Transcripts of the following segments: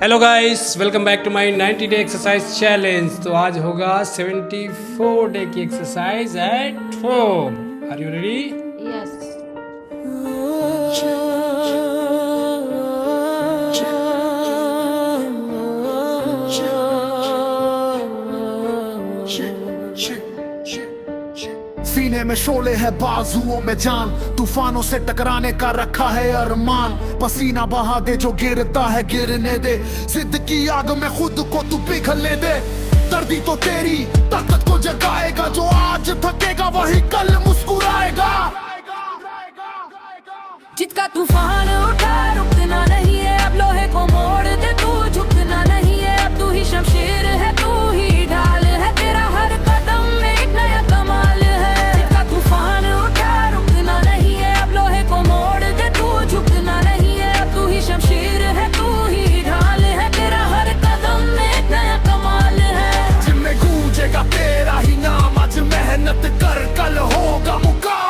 Hello guys, welcome back to my 90 day exercise challenge. तो आज होगा 74 डे की exercise at home. Are you ready? Yes. सीने में शोले है, बाजुओं में जान, तूफानों से टकराने का रखा है अरमान। पसीना बहा दे जो गिरता है गिरने दे, जिद की आग में खुद को तू पिघलने दे। दर्दी तो तेरी ताकत को जगाएगा, जो आज थकेगा वही कल मुस्कुराएगा। जिद का तूफान उठा, रुकना नहीं है अब, लोहे को मोड़ दे तू, झुकना नहीं है अब, तू ही शमशीर है, तू ही ढाल है, तेरा हर कदम में एक नया कमाल है। जिद का तूफान उठा, रुकना नहीं है अब, लोहे को मोड़ दे तू, झुकना नहीं है अब, तू ही शमशीर है, तू ही ढाल है, तेरा हर कदम में एक नया कमाल है। जिनमें गूंजेगा तेरा ही नाम, आज मेहनत कर कल होगा मुकाम।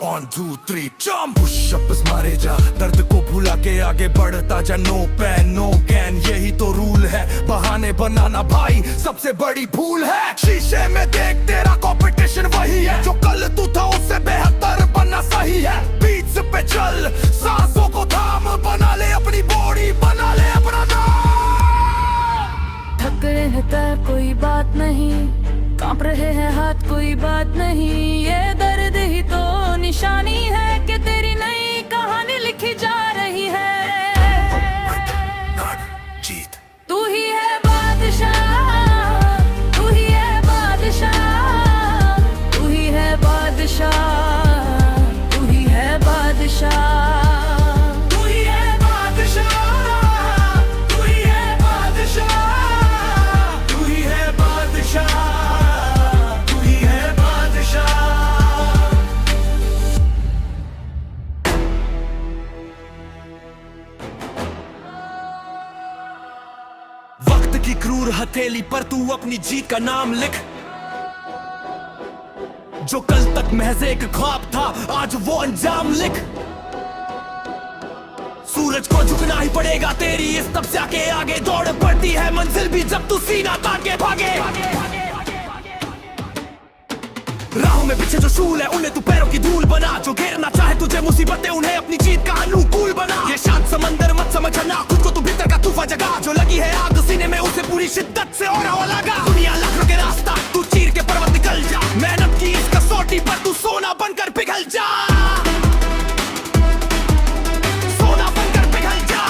1 2 3 जंप पुश अप मारे जा, दर्द को भुला के आगे बढ़ता जा। नो पेन नो गैन, यही तो रूल है। बहाने बनाना भाई सबसे बड़ी भूल है। शीशे में देख तेरा कंपटीशन वही है, जो कल तू था उससे बेहतर बनना सही है। बीट्स पे चल, सांसों को थाम, बना ले अपनी बॉडी, बना ले अपना नाम। थक रहे हैं पैर कोई बात नहीं, कांप रहे हैं हाथ कोई बात नहीं, ये दर्द ही तो निशानी है कि तेरी नई कहानी लिखी जा रही है। जीत तू ही है बादशाह, तू ही है बादशाह, तू ही है बादशाह, तू ही है बादशाह। वक्त की क्रूर हथेली पर तू अपनी जीत का नाम लिख। जो कल तक महज एक ख्वाब था, आज वो अंजाम लिख। सूरज को झुकना ही पड़ेगा, तेरी इस तपस्या के आगे दौड़ पड़ती है मंजिल भी, जब तू सीना तान के भागे। राहों में पीछे जो शूल है, उन्हें तू पैरों की धूल बना। जो घेरना चाहे तुझे मुसीबतें, उन्हें अपनी जीत का अनुकूल बना। ये शांत समंदर मत समझना, खुद को तू भीतर का तूफान जगा। जो लगी है आग सीने में, उसे पूरी शिद्दत से और हवा लगा। दुनिया लाख रोके रास्ता, तू चीर के पर्वत निकल जा। मेहनत की इस कसौटी पर तू सोना बनकर पिघल जा, सोना बनकर पिघल जा।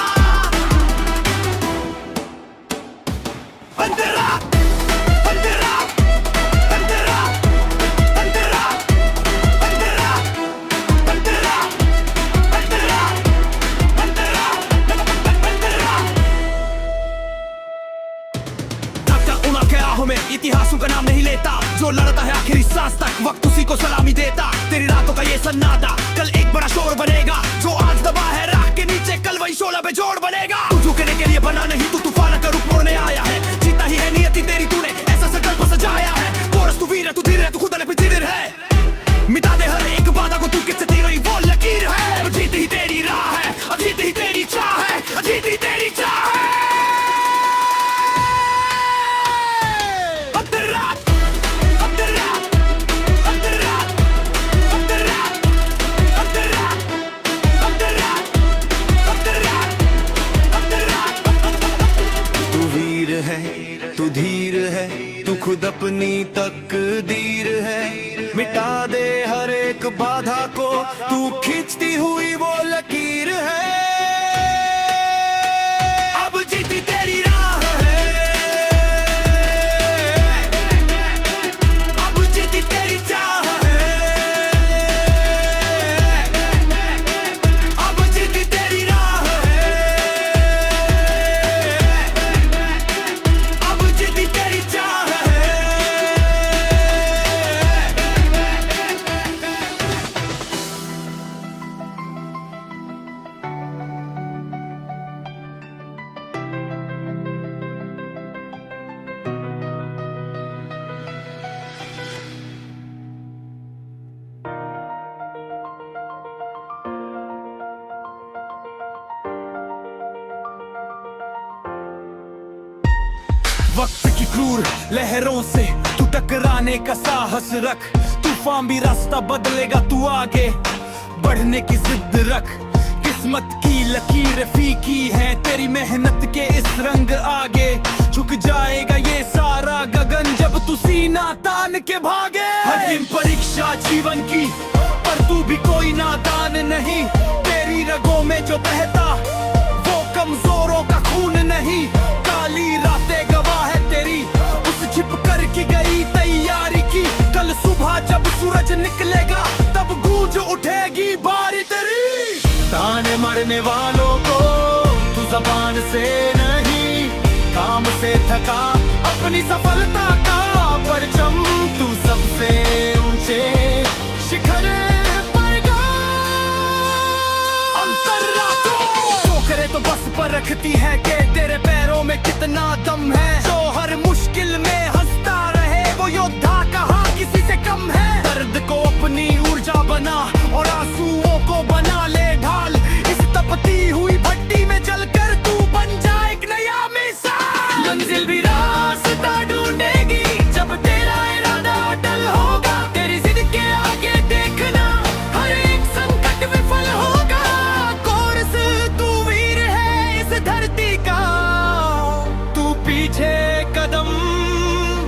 अंधेरा अंधेरा अंधेरा अंधेरा अंधेरा अंधेरा अंधेरा अंधेरा अंधेरा। थक उड़ा के राहों में, इतिहासों का नाम नहीं लेता। जो लड़ता है आखिरी सांस तक, वक्त उसी को सलामी देता। तेरी रातों का ये सन्नाटा कल एक बड़ा शोर बनेगा। जो आज दबा है राख के नीचे, कल वही शोला पे जोड़ बनेगा। तू झुकने के लिए बना नहीं, तू तूफान का रुख मोड़ने आया है। जीता ही है नियति तेरी, तूने ऐसा संकल्प सजाया है। कोरस तू वीर है, तू धीर है, तू खुद पे जिगर है। मिटा दे हर एक बाधा को, तू किससे तीरों वो लकीर है। जीत ही तेरी राह है, जीत ही तेरी चाह है, जीत ही तेरी चाह है। तू धीर है, तू खुद अपनी तकदीर है। मिटा दे हर एक बाधा को, तू खींचती हुई वो लकीर है। अब जीती तेरी राह है, अब जीती तेरी चाह है, अब जीती तेरी राह है, अब जीती तेरी चाह है। वक्त की क्रूर लहरों से तू टकराने का साहस रख, तूफान भी रास्ता बदलेगा, तू आगे बढ़ने की जिद रख। किस्मत की लकीर फीकी है, तेरी मेहनत के इस रंग आगे झुक जाएगा ये सारा गगन जब तू सीना तान के भागे। हर परीक्षा जीवन की, पर तू भी कोई नादान नहीं, तेरी रगों में जो बहता वो कमजोरों का खून नहीं। काली रातें गवाह है तेरी उस छिप कर की गई तैयारी की, कल सुबह जब सूरज निकलेगा तब गूंज उठेगी बारी तेरी। ताने मरने वालों को तू जबान से नहीं, काम से थका अपनी सफलता का परचम, तू सबसे ऊंचे शिखर पर गा। ठोकरें तो बस पर रखती है कि तेरे पैरों में कितना दम है, जो हर मुश्किल में हंसता रहे वो योद्धा कहाँ किसी से कम है। दर्द को अपनी ऊर्जा बना और आंसुओं को बना ले ढाल, इस तपती हुई भट्टी में जलकर तू बन जाए एक नया मिसाल। मंजिल भी रास्ता ढूंढेगी जब तेरा इरादा अटल होगा, तेरी जिद के आगे देखना हर एक संकट विफल होगा। कोर्स तू वीर है इस धरती का, तू पीछे कदम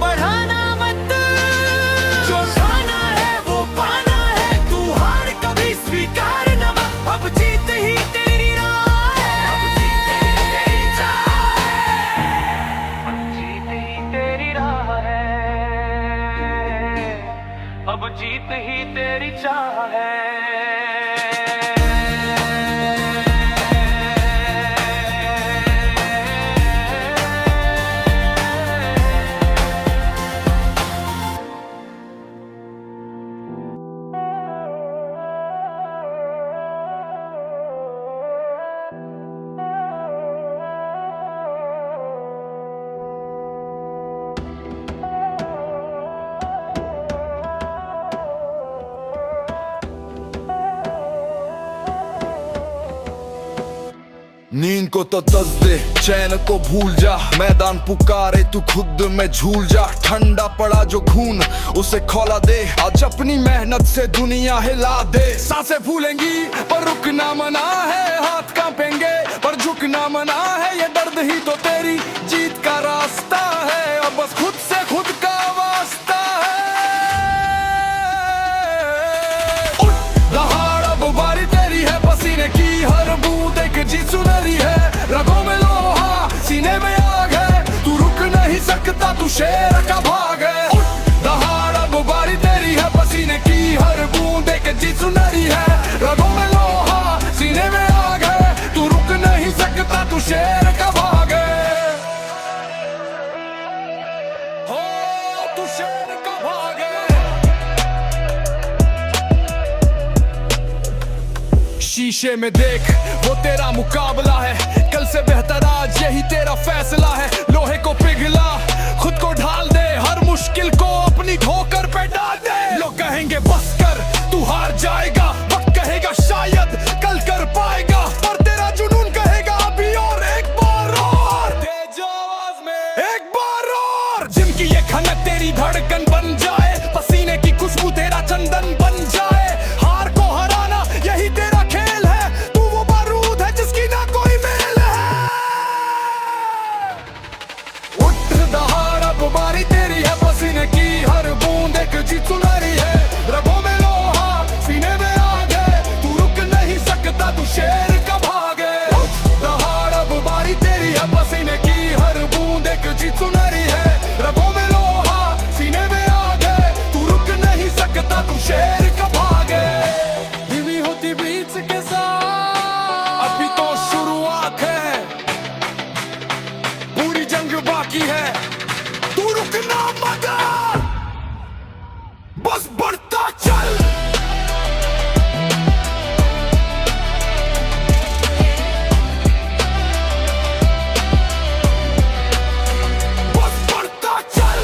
बढ़ाना मत, जो खाना है वो पाना है, तू हार कभी स्वीकार न मत। अब जीत ही तेरी राह है, अब जीत ही तेरी चाह है। नींद को तो दस दे, चैन को भूल जा, मैदान पुकारे तू खुद में झूल जा। ठंडा पड़ा जो खून उसे खौला दे, आज अपनी मेहनत से दुनिया हिला दे। सांसें फूलेंगी पर रुकना मना है, हाथ कांपेंगे पर झुकना मना है, ये दर्द ही तो तेरी जीत का रास्ता है, अब बस खुद से खुद का वास्ता है। उठ दहाड़ अब बारी तेरी है, पसीने की हर बूंद एक जीत सुनहरी है, रगों में लोहा सीने में आग है, तू रुक नहीं सकता तू शेर का भाग है। उठ दहाड़ अब बारी तेरी है, पसीने की हर बूंद एक जीत सुनहरी है, रगों में लोहा सीने में आग है, तू रुक नहीं सकता तू शेर का भाग है। हो तू शेर का भाग है। शीशे में देख वो तेरा मुकाबला है, कल से बेहतर आज यही तेरा फैसला है। लोहे को पिघला खुद को ढाल दे, हर मुश्किल को अपनी ठोकर पे डाल दे। लोग कहेंगे बस कर तू हार जाएगा, वक्त कहेगा शायद कल कर पाएगा, पर तेरा जुनून कहेगा अभी और एक बार और, तेज आवाज में एक बार और। जिनकी ये खनक तेरी धड़कन बन जाए, पसीने की खुशबू तेरा चंदन बन जाए, हार को हराना यही तेरा खेल है, तू वो बारूद है जिसकी ना कोई मेल है। उठ दहाड़ अब बारी तेरी है, पसीने की हर बूंद एक जीत सुनहरी है, रगों में लोहा सीने में आग है, तू रुक नहीं सकता तू शेर का भाग है। उठ दहाड़ अब बारी तेरी है, पसीने की हर बूंद एक जीत सुनहरी है, रगों में लोहा सीने में आग है, तू रुक नहीं सकता तू शेर का भाग है। धीमी होती बीच के साथ अभी तो शुरुआत है, पूरी जंग बाकी है, तू रुकना मत, बस बढ़ता चल। बस बढ़ता चल।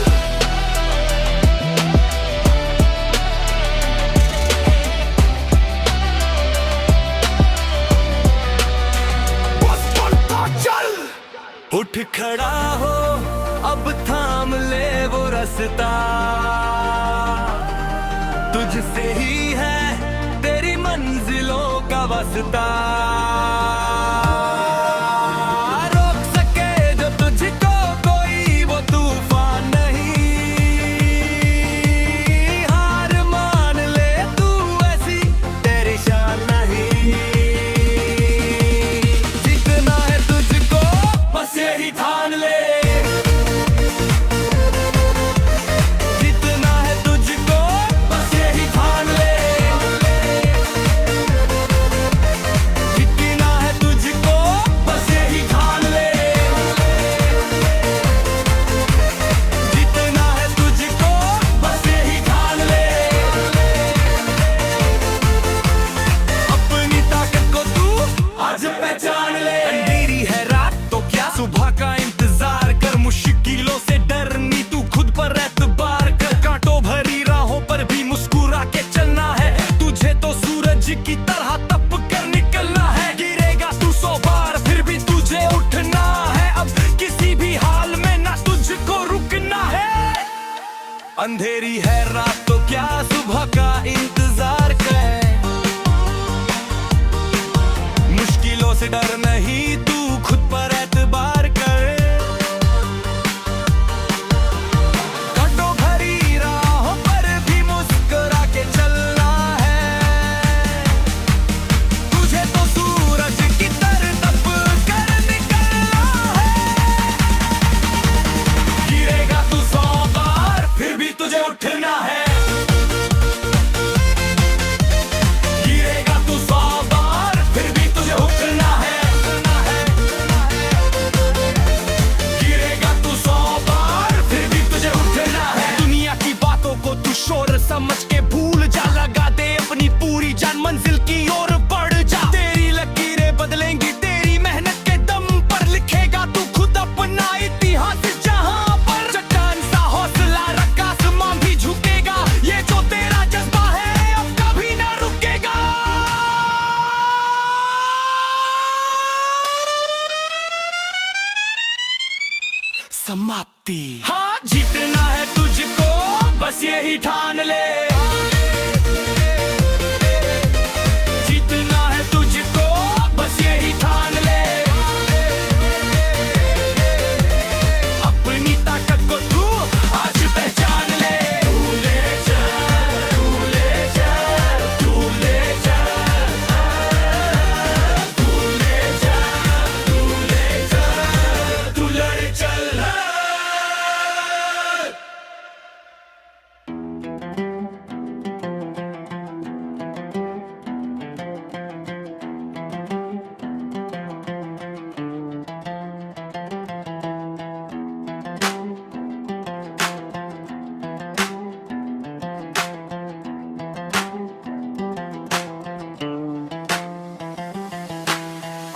बस बढ़ता चल। उठ खड़ा हो अब थाम ले वो रास्ता, तुझसे ही है तेरी मंजिलों का वास्ता। रोक सके जो तुझको कोई वो तूफान नहीं, हार मान ले तू ऐसी तेरी शान नहीं। जीतना है तुझको बस यही ठान ले, जीतना है तुझको बस यही ठान ले। जीतना है तुझको बस यही ठान ले, जीतना है तुझको बस यही ठान ले। अपनी ताकत को तू आज पहचान ले। अंधेरी है रात तो क्या सुबह का इंतजार कर, मुश्किलों से डरनी तू खुद पर एतबार कर। कांटों भरी राहों पर भी मुस्कुरा के चलना है, तुझे तो सूरज की तरह तप कर निकलना है। गिरेगा तू 100 बार फिर भी तुझे उठना है, अब किसी भी हाल में ना तुझको रुकना है। अंधेरी है रात तो क्या सुबह का इंतजार कर, मुश्किलों से डर नहीं तू खुद पर एतबार कर। कांटों भरी राहों पर भी मुस्कुरा के चलना है, तुझे तो सूरज की तरह तप कर निकलना है। गिरेगा तू 100 बार फिर भी तुझे उठना है, गिरेगा तू 100 बार फिर भी तुझे उठना है। गिरेगा तू 100 बार फिर भी तुझे उठना है। दुनिया की बातों को तू शोर समझ के भूल जा, लगा दे अपनी पूरी जान मंजिल की ओर बढ़ जा। तेरी लकीरें बदलेंगी तेरी मेहनत के दम पर, लिखेगा तू खुद अपना इतिहास जहां पर। चट्टान सा हौसला रख, आसमां भी झुकेगा, ये जो तेरा जज्बा है अब कभी ना रुकेगा। समाप्ति। हाँ, जीतना है तुझको बस यही ठान ले, जीतना है तुझको बस यही ठान ले। अपनी ताकत को तू आज पहचान ले। तू ले चल, तू ले चल, तू ले चल, तू ले चल, तू ले चल, तू लड़ चल।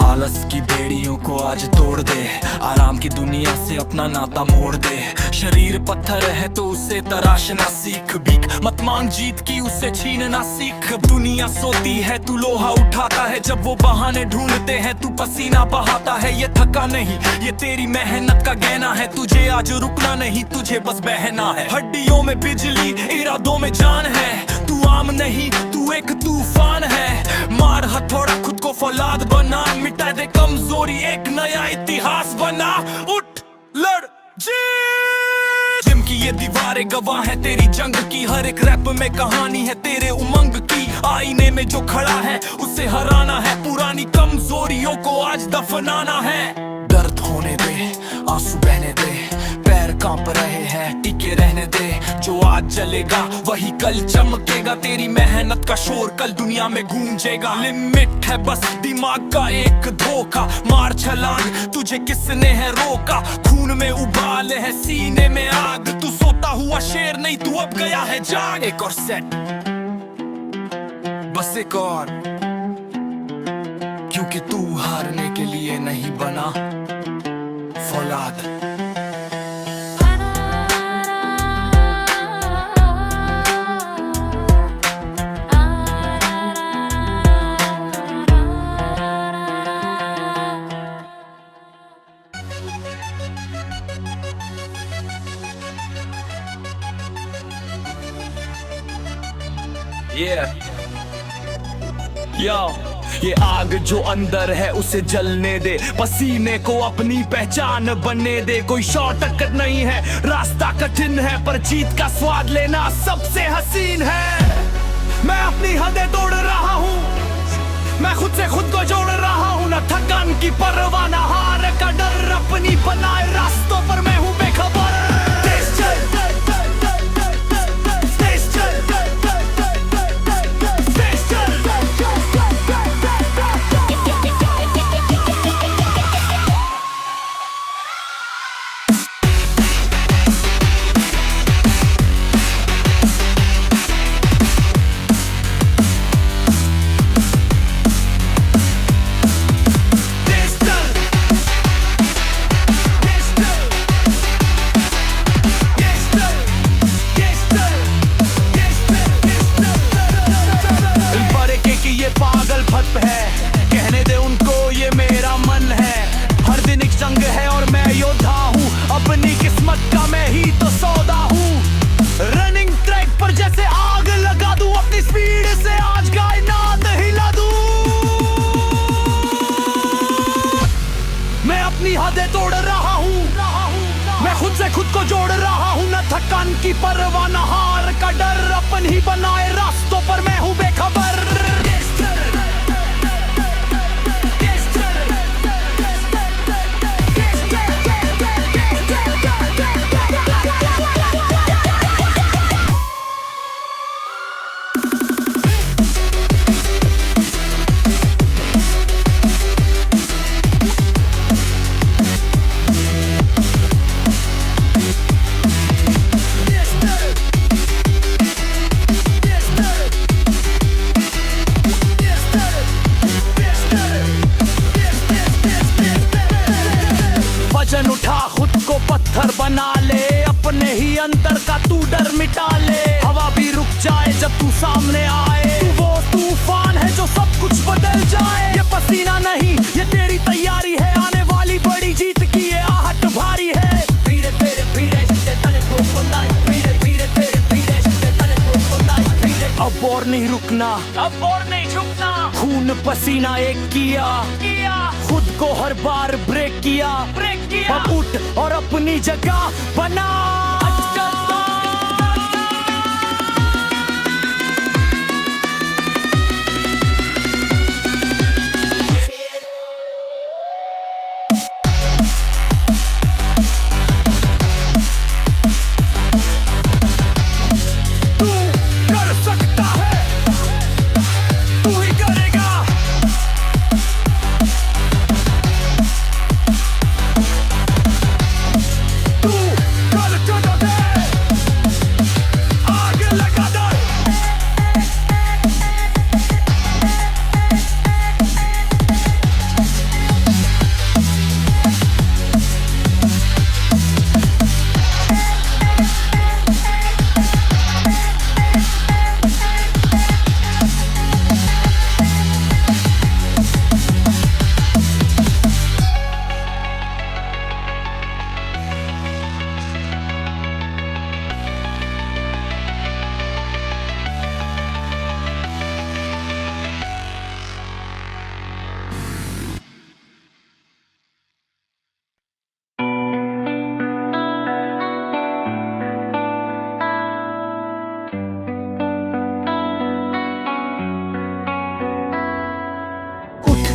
आलस की बेड़ियों को आज तोड़ दे, आराम की दुनिया से अपना नाता मोड़ दे। शरीर पत्थर है तो उसे तराशना सीख, भीख मत मांग जीत की उसे छीनना सीख। दुनिया सोती है तू लोहा उठाता है, जब वो बहाने ढूंढते हैं तू पसीना बहाता है। ये थका नहीं ये तेरी मेहनत का गहना है, तुझे आज रुकना नहीं तुझे बस बहना है। हड्डियों में बिजली इरादों में जान है, तू आम नहीं तू एक तूफान है। मार हथौड़ा खुद को फौलाद बना, मिटा दे कमजोरी एक नया इतिहास बना। उठ लड़ जी, जिम की ये दीवारें गवाह है तेरी जंग की, हर एक रैप में कहानी है तेरे उमंग की। आईने में जो खड़ा है उसे हराना है, पुरानी कमजोरियों को आज दफनाना है। दर्द होने दे आंसू बहने दे, पैर कांप रहे हैं टिके रहने दे। जो आज जलेगा वही कल चमकेगा, तेरी मेहनत का शोर कल दुनिया में गूंजेगा। लिमिट है बस दिमाग का एक धोखा, मार छलांग तुझे किसने है रोका। खून में उबाल है सीने में आग, तू सोता हुआ शेर नहीं तू अब गया है जाग। एक और सेट बस एक और, क्योंकि तू हारने के लिए नहीं बना फौलाद। Yo, ये आग जो अंदर है उसे जलने दे, पसीने को अपनी पहचान बनने दे। कोई शॉर्टकट नहीं है, रास्ता कठिन है, पर जीत का स्वाद लेना सबसे हसीन है। मैं अपनी हदें तोड़ रहा हूँ, मैं खुद से खुद को जोड़ रहा हूँ। न थकान की परवाह न हार का डर, अपनी बनाए रास्तों पर मैं हूँ बेखबर। तेज चल, तेज चल, तेज चल। कहने दे उनको ये मेरा मन है, हर दिन एक जंग है और मैं योद्धा हूँ। अपनी किस्मत का मैं ही तो सौदा हूँ। रनिंग ट्रैक पर जैसे आग लगा दूं, अपनी स्पीड से आज कायनात हिला दूं। मैं अपनी हदें तोड़ रहा हूँ, मैं खुद से खुद को जोड़ रहा हूँ। न थकान की परवाह न हार का डर, अपन ही बनाए रास्तों पर मैं हूँ बेखबर। वजन उठा, खुद को पत्थर बना ले, अपने ही अंदर का तू डर मिटा ले। हवा भी रुक जाए जब तू सामने आए, तू वो तूफान है जो सब कुछ बदल जाए। ये पसीना नहीं, ये तेरी तैयारी है, आने वाली बड़ी जीत की ये आहट भारी है। धीरे धीरे धीरे तने को खुदाई, धीरे धीरे धीरे धीरे तने को खुदाई। अब और नहीं रुकना, अब और नहीं झुकना। खून पसीना एक किया, खुद को हर बार ब्रेक किया। अब उठ और अपनी जगह बना। तू कर सकता है, तू ही करेगा। तू कल कदम दे, आगे लगा दे।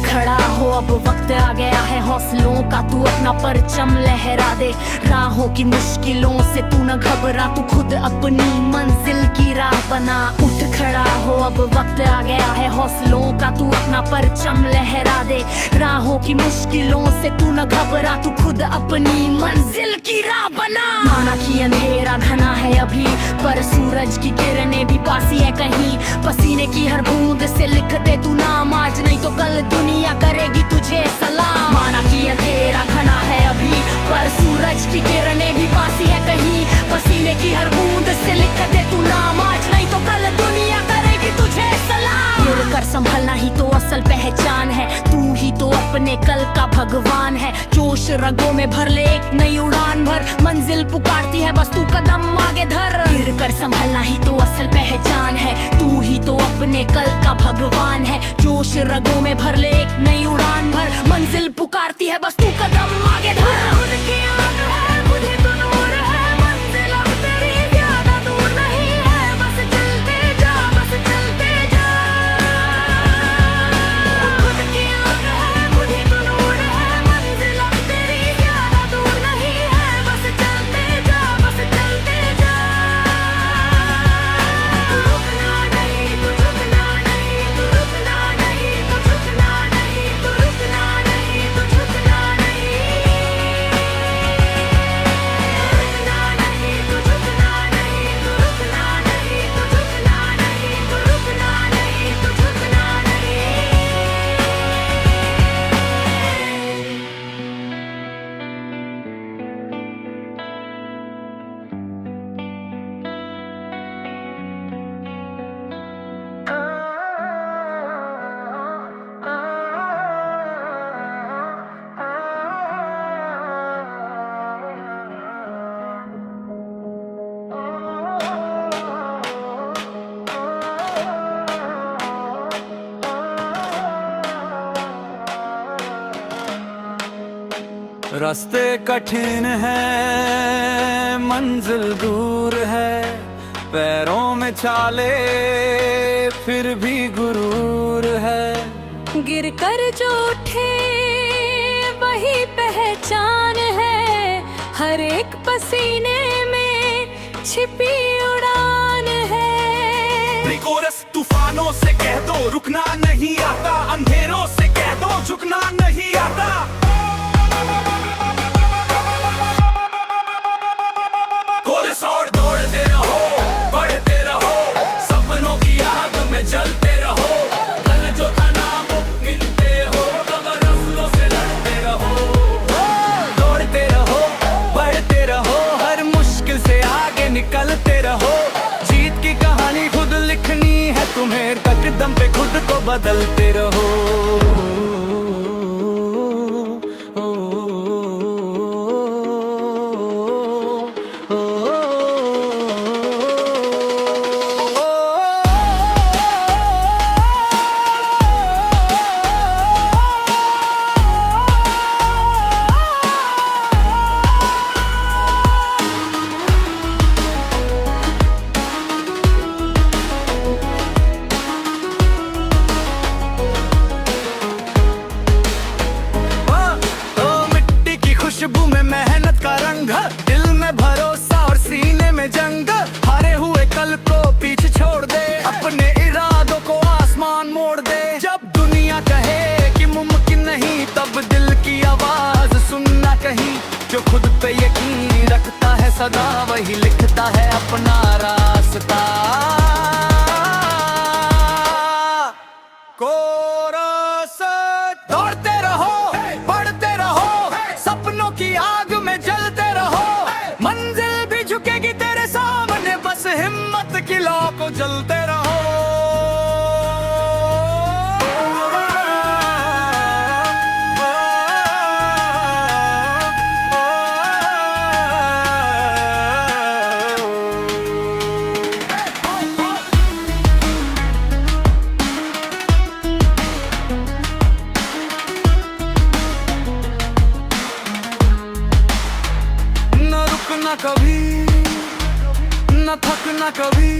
खड़ा हो, अब वक्त आ गया है हौसलों का, तू अपना परचम लहरा दे। राहों की मुश्किलों से तू न घबरा, तू खुद अपनी मंजिल की राह बना। उठ खड़ा हो, अब वक्त आ गया है हौसलों का, तू अपना परचम लहरा दे। राहों की मुश्किलों से तू न घबरा, तू खुद अपनी मंजिल की राह बना। माना कि अंधेरा घना है अभी, पर सूरज की किरणें भी पासी है कहीं। पसीने की हर बूंद से लिख दे तू नाम, आज नहीं तो कल दुनिया करेगी तुझे सलाम। माना कि अंधेरा घना है अभी, पर सूरज की किरणें भी पासी है कहीं। पसीने की हर बूंद से लिख दे तू नाम, आज नहीं तो कल दुनिया करेगी तुझे सलाम। गिर कर संभलना ही तो असल पहचान है, तू ही तो अपने कल का भगवान है। जोश रगों में भर ले, एक नई उड़ान भर, मंजिल पुकारती है बस तू कदम आगे धर। गिर कर संभलना ही तो असल पहचान है, तू ही तो अपने कल का भगवान है। जोश रगों में भर ले एक नई उड़ान भर, मंजिल पुकारती है बस तू कदम आगे धर। उनकी आग है मुझे तो नूर है, मंजिल अब तेरी ज्यादा दूर नहीं है, बस चलते जा बस चलते जा। उनकी आग है मुझे तो नूर है, मंजिल अब तेरी ज्यादा दूर नहीं है, बस चलते जा बस चलते जा। तू रुकना नहीं तू झुकना नहीं, तू रुकना नहीं तू झुकना नहीं, तू रुकना नहीं तू झुकना नहीं, रुकना नहीं तू झुकना नहीं, तू रुकना नहीं तू झुकना नहीं, तू रुकना नहीं तू झुकना नहीं। रास्ते कठिन है मंजिल दूर है, पैरों में चाले फिर भी गुरूर है। गिर कर जो उठे वही पहचान है, हर एक पसीने में छिपी उड़ान है। कोरस तूफानों से कह दो रुकना नहीं आता, अंधेरों से कह दो झुकना नहीं आता। कोरस और दौड़ते रहो बढ़ते रहो, सपनों की आग में जलते रहो, कल जो था नामुमकिन पे हो मगर रफ्तों से लड़ते रहो। दौड़ते रहो बढ़ते रहो, हर मुश्किल से आगे निकलते रहो, जीत की कहानी खुद लिखनी है तुम्हें, कदम पे खुद को बदलते रहो। खुशबू में मेहनत का रंग, दिल में भरोसा और सीने में जंग, हारे हुए कल को पीछे छोड़ दे, अपने इरादों को आसमान मोड़ दे। जब दुनिया कहे कि मुमकिन नहीं, तब दिल की आवाज सुनना कहीं, जो खुद पे यकीन रखता है सदा वही लिखता है अपना रास्ता। कोरस दौड़ते रहो बढ़ते रहो, सपनों की आग में जलते रहो, मंजिल भी झुकेगी तेरे सामने, बस हिम्मत की लौ को जलते रहो। न कभी न थकना कभी,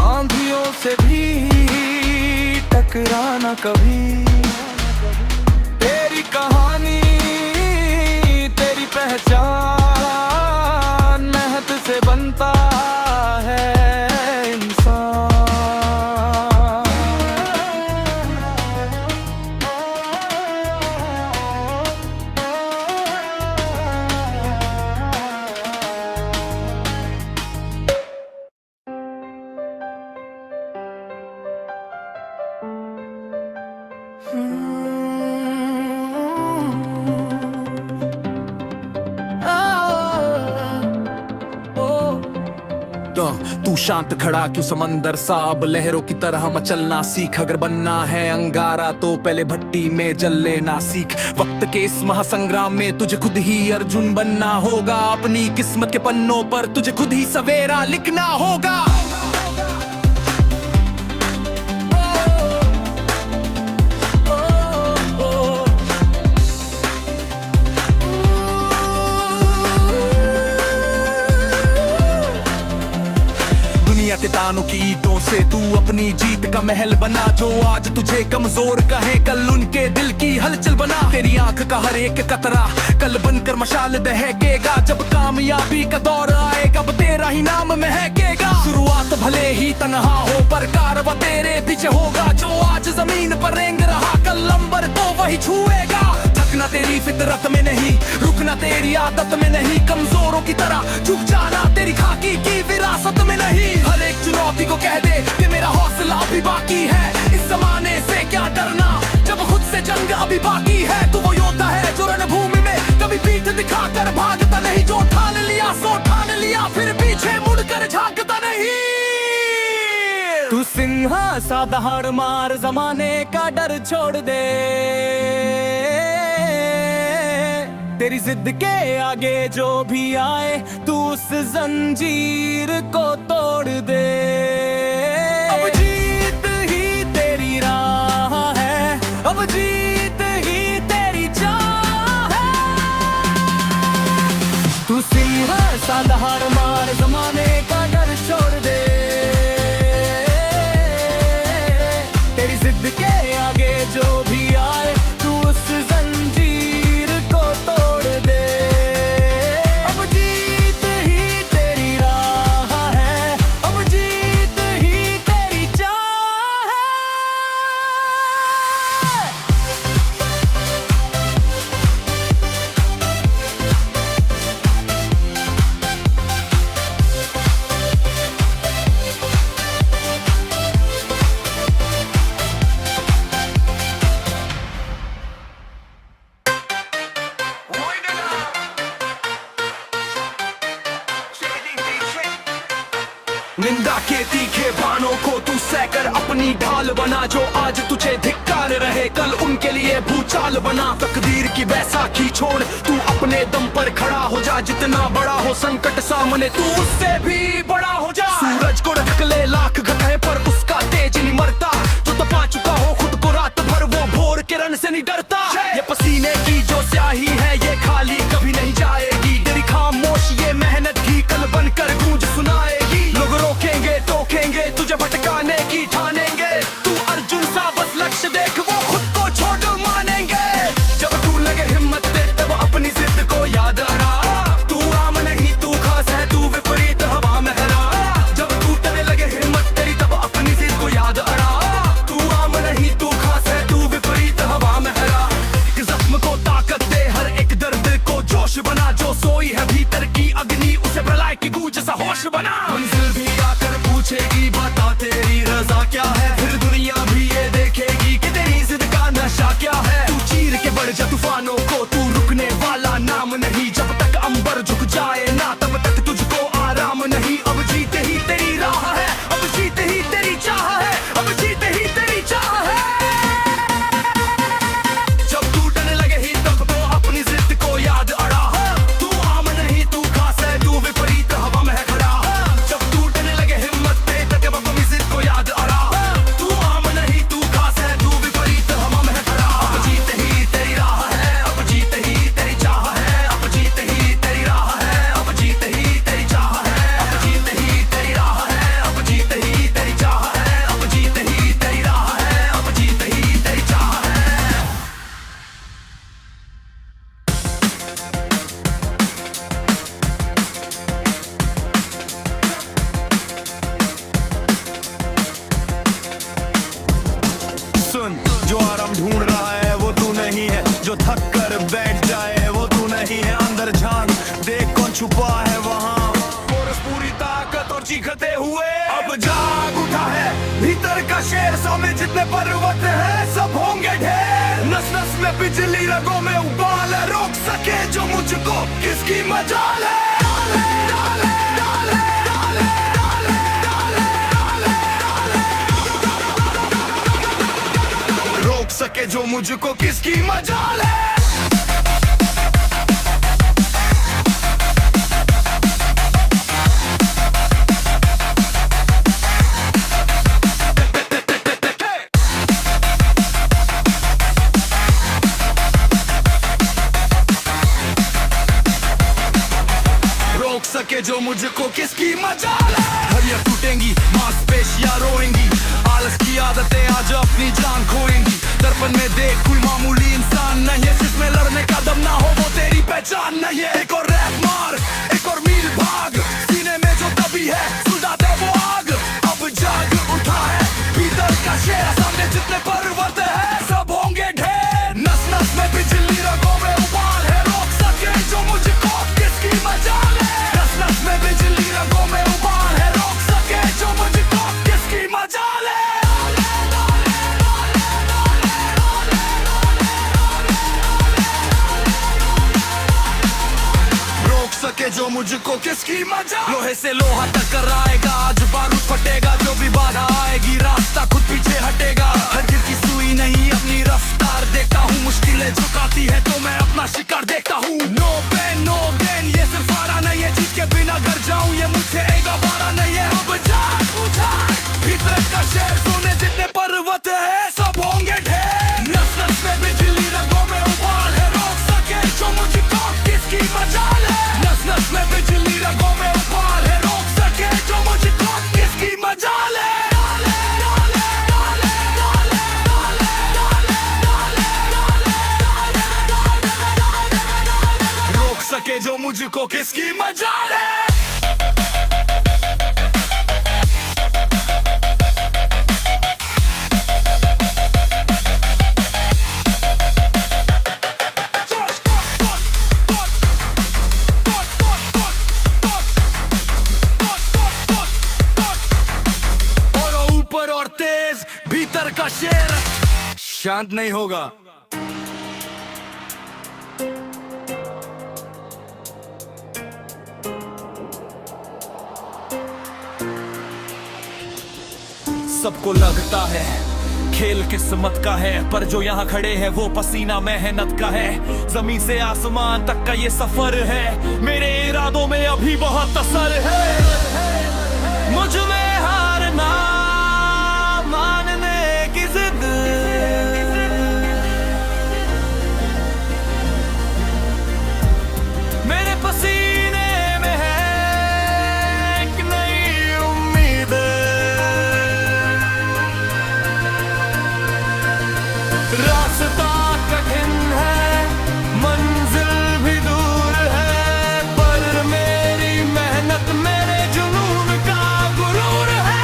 आंधियों से भी टकराना कभी, तेरी कहानी तेरी पहचान, मेहनत से बनता है इंसान। तू शांत खड़ा क्यों समंदर सा, अब लहरों की तरह मचलना सीख, अगर बनना है अंगारा तो पहले भट्टी में जल लेना सीख। वक्त के इस महासंग्राम में तुझे खुद ही अर्जुन बनना होगा, अपनी किस्मत के पन्नों पर तुझे खुद ही सवेरा लिखना होगा। से तू अपनी जीत का महल बना। जो आज तुझे कमजोर कहे कल उनके दिल की हलचल बना। तेरी आंख का हर एक कतरा कल बनकर मशाल दहकेगा। जब कामयाबी का दौर आएगा अब तेरा ही नाम महकेगा। शुरुआत भले ही तन्हा हो पर कारवां तेरे पीछे होगा। जो आज जमीन पर रेंग रहा कल अंबर तो वही छुएगा। थकना तेरी फितरत में नहीं, रुकना तेरी आदत में नहीं। कमजोरों की तरह झुक जाना तेरी खाकी की विरासत में नहीं। हर एक चुनौती को कह दे कि मेरा हौसला अभी बाकी है। इस जमाने से क्या डरना जब खुद से जंग अभी बाकी है। तू वो योद्धा है जो रणभूमि में कभी पीठ दिखाकर भागता नहीं। जो ठान लिया सो ठान लिया फिर पीछे मुड़कर झांकता नहीं। तू सिंहासन दहाड़ मार जमाने का डर छोड़ दे। तेरी जिद के आगे जो भी आए तू उस जंजीर को तोड़ दे। अब जीत ही तेरी राह है, अब जीत ही तेरी चाह है। तू सिंहासन दहाड़ मार जमाने का डर छोड़ दे। तेरी जिद के आगे जो भी आए तू उस जंजीर को तोड़ दे। अब जीत ही तेरी राह है, अब जीत ही तेरी चाह है। निंदा के तीखे बाणों को तू सहकर अपनी ढाल बना। जो आज तुझे धिक्कार रहे कल उनके लिए भूचाल बना। तकदीर की बैसाखी छोड़ तू अपने दम पर खड़ा हो जा। जितना बड़ा हो संकट सामने तू उससे भी बड़ा हो जा। सूरज को रख ले लाख घटाए पर उसका तेज नहीं मरता। जो तपा चुका हो खुद को रात भर वो भोर किरण से नहीं डरता। ये पसीने की जो स्याही है ये खाली कभी नहीं जाएगी। तेरी खामोश ये मेहनत की कल बनकर गूंज सुनाएगी। लोग रोकेंगे टोकेंगे तुझे भटकाने की ठानेंगे। तू अर्जुन सा बस लक्ष्य देख वो खुद को छोड़ मानेंगे। जब तू लगे हिम्मत दे तब अपनी जिद को याद आना। तू आम नहीं तू खास है तू विपरीत हवा में हरा। जब टूटने लगे हिम्मत तेरी तब अपनी जिद को याद आना। तू आम नहीं तू खास है तू विपरीत हवा में हरा। एक जख्म को ताकत दे हर एक दर्द को जोश बना। जो सोई है भीतर की अग्नि उसे प्रलय की गूंज सा होश बना। मंजिल भी आकर पूछेगी बता तेरी रजा क्या है। फिर दुनिया भी ये देखेगी कि तेरी जिद का नशा क्या है। तू चीर के बढ़ जा तूफानों को तू रुकने वाला नाम नहीं। जब तक अंबर झुक जाए ना तब तक तुझको आराम नहीं। अब जीते ही तेरी राह है, अब जीते ही तेरी चाह है, अब जीते ही तेरी चाह है। जब टूटने लगे ही तब तो अपनी जिद को याद अड़ा। तू आम नहीं तू खास है तू विपरीत हवा में है खड़ा। जब टूटने लगे हिम्मत दे तब अपनी जिद को याद अड़ा। तू आम नहीं तू खास है तू विपरीत हवा में है खड़ा। अब जीते ही तेरी राह है, अब जीते ही तेरी चाह है, अब जीते ही तेरी राह है, अब जीते ही तेरी चाह है, अब जीते ही तेरी राह है, अब जीते ही तेरी चाह है, अब जीते ही तेरी राह है, अब जीते ही तेरी चाह है। सुन जो आराम ढूंढ रहा है वो तू नहीं है। जो थक कर बैठ जाए वो तू नहीं है। अंदर झांक देख कौन छुपा है वहाँ। कोरस पूरी ताकत और चीखते हुए अब जाग उठा है भीतर का शेर। सौ में जितने पर्वत है सब होंगे ढेर। नस नस में बिजली रगों में उबाल है। रोक सके जो मुझको किसकी मजाल है। रोक सके जो मुझको किसकी मजाल है। सके जो मुझको किसकी मजाल है। हड्डियां टूटेंगी, मांसपेशियां रोएंगी, आलस की आदतें आज अपनी जान खोएंगी। दर्पण में देख कोई मामूली इंसान नहीं है, जिसमें लड़ने का दम ना हो वो तेरी पहचान नहीं है। एक और रैप मार, एक और मील भाग, सीने में जो दबी है सुलझा दे वो आग। अब जाग उठा है भीतर का शेर, सामने जितने पर्वत है सब होंगे ढेर। नस नस में बिजली, रगों में उबाल है, रोक सके जो मुझको किसकी मजाल है। नस नस में बिजली, रगों में उबाल है, रोक सके जो मुझको किसकी मजाल है। सके जो मुझको किसकी मजाल। लोहे से लोहा टकराएगा, आज बारूद फटेगा, जो भी बाधा आएगी रास्ता खुद पीछे हटेगा। हर दिल की सुई नहीं अपनी रफ्तार देखता हूँ, मुश्किलें झुकाती है तो मैं अपना शिकार देखता हूँ। नो पेन नो गेन, ये सिर्फ हारा नहीं है, जीत के बिना घर जाऊँ ये मुझसे एक बारा नहीं है। अब जाग उठा भीतर का शेर, सोने जितने पर्वत है सब होंगे ढेर। नस नस में बिजली, रगों में उबाल है, रोक सके जो मुझको किसकी मजाल है। नस नस में बिजली, रगों में उबाल है, रोक सके जो मुझको किसकी मजाल है। रोक सके जो मुझको किसकी मजाल है। भीतर का शेर शांत नहीं होगा। सबको लगता है खेल किस्मत का है, पर जो यहाँ खड़े हैं वो पसीना मेहनत का है। जमीन से आसमान तक का ये सफर है, मेरे इरादों में अभी बहुत असर है। मुझ में हारना मानने की जिद, मेरे पसीने में है एक नई उम्मीद। रास्ता कठिन है, मंजिल भी दूर है, पर मेरी मेहनत मेरे जुनून का गुरूर है।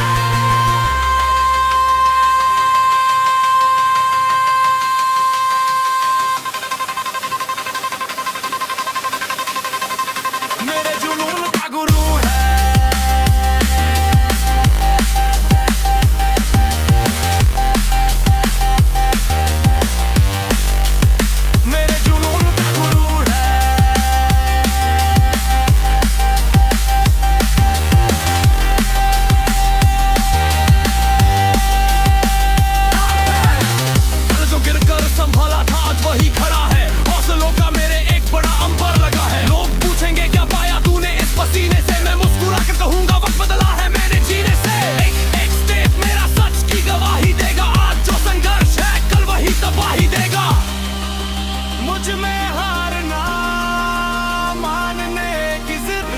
मेरे जुनून का गुरूर है। मेरे जुनून का गुरूर है। जो गिरकर संभाला था आज वही खड़ा है, हौसलों का मेरे एक बड़ा अंबर लगा है। लोग पूछेंगे क्या पाया तूने इस पसीने से, मैं मुस्कुरा कर कहूंगा वक्त बदला है मैंने जीने से। एक स्टेप मेरा सच की गवाही देगा, आज जो संघर्ष है कल वही तबाही देगा। मुझ में हारना मानने की जिद,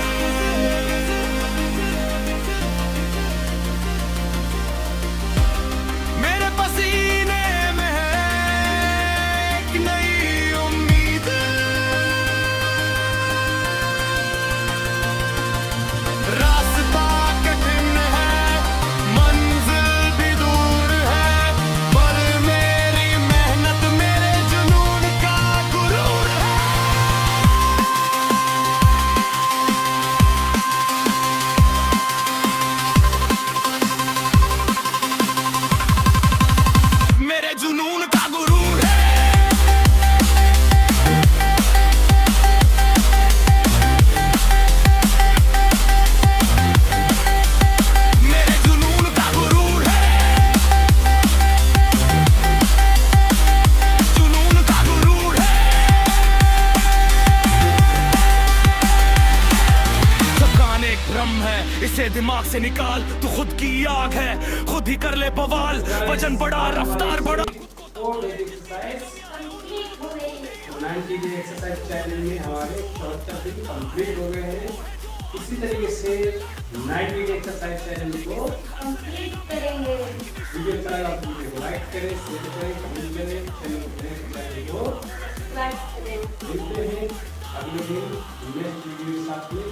मेरे पसीने में है एक नई उम्मीद। रास्ता कठिन है, मंजिल भी दूर है, पर मेरी मेहनत मेरे जुनून का गुरूर है। मेरे जुनून का गुरूर है। मेरे जुनून का गुरूर है। जुनून का गुरूर है। थकान एक भ्रम है, इसे दिमाग से निकाल, तू खुद की आग है, खुद ही कर ले बवाल। वजन बड़ा, रफ्तार बड़ा। 90 डे एक्सरसाइज चैलेंज में हमारे 74 दिन कंप्लीट हो गए हैं इसी तरीके से 90 डे एक्सरसाइज चैनल को कंप्लीट करेंगे। वीडियो अच्छा लगा तो वीडियो को लाइक करें, शेयर करें, कमेंट करें, चैनल को सब्सक्राइब करें। मिलते हैं अगले दिन नेक्स्ट वीडियो के साथ में।